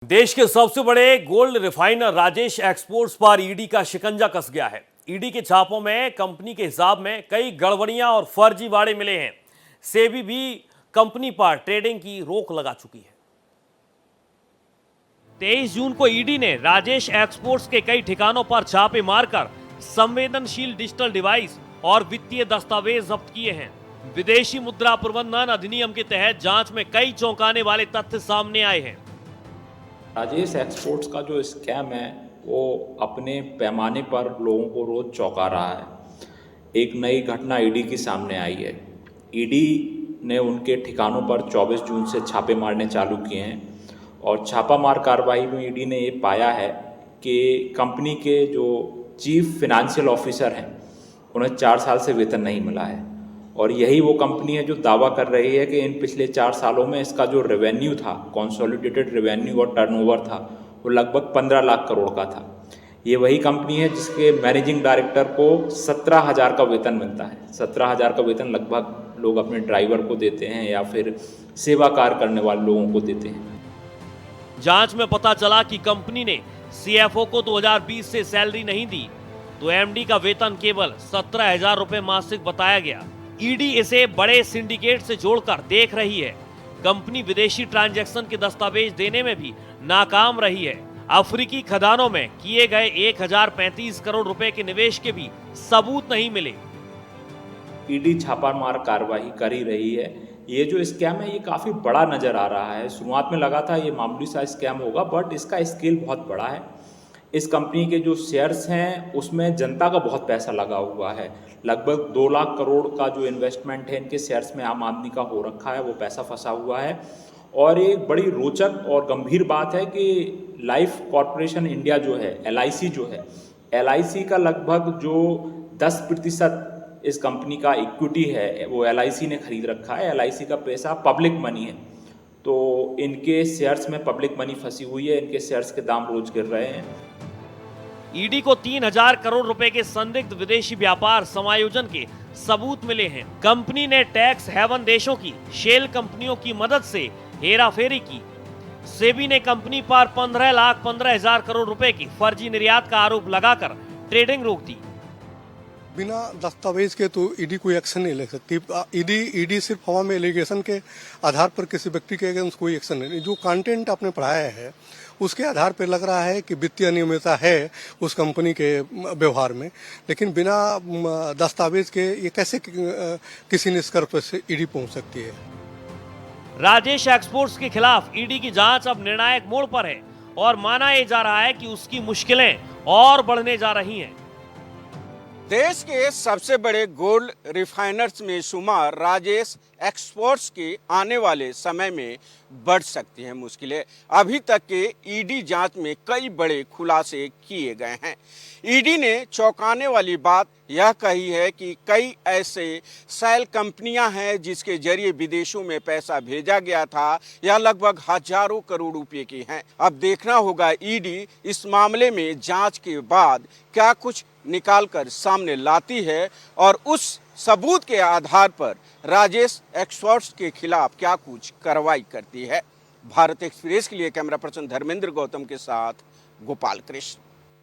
देश के सबसे बड़े गोल्ड रिफाइनर राजेश एक्सपोर्ट्स पर ईडी का शिकंजा कस गया है। ईडी के छापों में कंपनी के हिसाब में कई गड़बड़ियां और फर्जीवाड़े मिले हैं। सेबी भी कंपनी पर ट्रेडिंग की रोक लगा चुकी है। 23 जून को ईडी ने राजेश एक्सपोर्ट्स के कई ठिकानों पर छापे मारकर संवेदनशील डिजिटल डिवाइस और वित्तीय दस्तावेज जब्त किए हैं। विदेशी मुद्रा प्रबंधन अधिनियम के तहत जांच में कई चौंकाने वाले तथ्य सामने आए हैं। राजेश एक्सपोर्ट्स का जो स्कैम है वो अपने पैमाने पर लोगों को रोज़ चौंका रहा है। एक नई घटना ईडी की सामने आई है। ईडी ने उनके ठिकानों पर 24 जून से छापे मारने चालू किए हैं और छापामार कार्रवाई में ईडी ने ये पाया है कि कंपनी के जो चीफ फाइनेंशियल ऑफिसर हैं उन्हें 4 साल से वेतन नहीं मिला है और यही वो कंपनी है जो दावा कर रही है कि इन पिछले 4 सालों में इसका जो रेवेन्यू था, कंसोलिडेटेड रेवेन्यू और टर्नओवर था, वो लगभग 15 लाख करोड़ का था। ये वही कंपनी है जिसके मैनेजिंग डायरेक्टर को 17,000 का वेतन मिलता है। 17,000 का वेतन लगभग लोग अपने ड्राइवर को देते हैं या फिर सेवा कार्य करने वाले लोगों को देते हैं। जांच में पता चला कि कंपनी ने सीएफओ को 2020 से सैलरी नहीं दी तो एमडी का वेतन केवल 17,000 रुपए मासिक बताया गया। ईडी इसे बड़े सिंडिकेट से जोड़कर देख रही है। कंपनी विदेशी ट्रांजैक्शन के दस्तावेज देने में भी नाकाम रही है। अफ्रीकी खदानों में किए गए 1035 करोड़ रुपए के निवेश के भी सबूत नहीं मिले। ईडी छापामार कार्रवाई कर ही रही है। ये जो स्कैम है ये काफ़ी बड़ा नज़र आ रहा है। शुरुआत में लगा था ये मामूली सा स्कैम होगा, बट इसका स्केल बहुत बड़ा है। इस कंपनी के जो शेयर्स हैं उसमें जनता का बहुत पैसा लगा हुआ है। लगभग 2 लाख करोड़ का जो इन्वेस्टमेंट है इनके शेयर्स में आम आदमी का हो रखा है, वो पैसा फंसा हुआ है। और एक बड़ी रोचक और गंभीर बात है कि लाइफ कॉरपोरेशन इंडिया जो है, एलआईसी जो है, एलआईसी का लगभग जो 10% इस कंपनी का इक्विटी है वो एलआईसी ने खरीद रखा है। एलआईसी का पैसा पब्लिक मनी है, तो इनके शेयर्स में पब्लिक मनी फंसी हुई है। इनके शेयर्स के दाम रोज गिर रहे हैं। ईडी को 3,000 करोड़ रुपए के संदिग्ध विदेशी व्यापार समायोजन के सबूत मिले हैं। कंपनी ने टैक्स हेवन देशों की शेल कंपनियों की मदद से हेराफेरी की। सेबी ने कंपनी पर 15,15,000 करोड़ रुपए की फर्जी निर्यात का आरोप लगाकर ट्रेडिंग रोक दी। बिना दस्तावेज के तो ईडी कोई एक्शन नहीं ले सकती। ईडी सिर्फ हवा में एलिगेशन के आधार पर किसी व्यक्ति के अगेंस्ट कोई एक्शन नहीं। जो कंटेंट आपने पढ़ाया है उसके आधार पर लग रहा है कि वित्तीय अनियमितता है उस कंपनी के व्यवहार में, लेकिन बिना दस्तावेज के ये कैसे किसी निष्कर्ष पर से ईडी पहुंच सकती है। राजेश एक्सपोर्ट्स के खिलाफ ईडी की जांच अब निर्णायक मोड़ पर है और माना यह जा रहा है कि उसकी मुश्किलें और बढ़ने जा रही हैं। देश के सबसे बड़े गोल्ड रिफाइनर्स में शुमार राजेश एक्सपोर्ट्स की आने वाले समय में बढ़ सकती हैं मुश्किलें। अभी तक के ईडी जांच में कई बड़े खुलासे किए गए हैं। ईडी ने चौंकाने वाली बात यह कही है कि कई ऐसे सेल कंपनियां हैं जिसके जरिए विदेशों में पैसा भेजा गया था, यह लगभग हजारों करोड़ रुपए की हैं। अब देखना होगा ईडी इस मामले में जांच के बाद क्या कुछ निकाल कर सामने लाती है और उस सबूत के आधार पर राजेश एक्सपोर्ट्स के खिलाफ क्या कुछ कार्रवाई करती है। भारत एक्सप्रेस के लिए कैमरा पर्सन धर्मेंद्र गौतम के साथ गोपाल कृष्ण।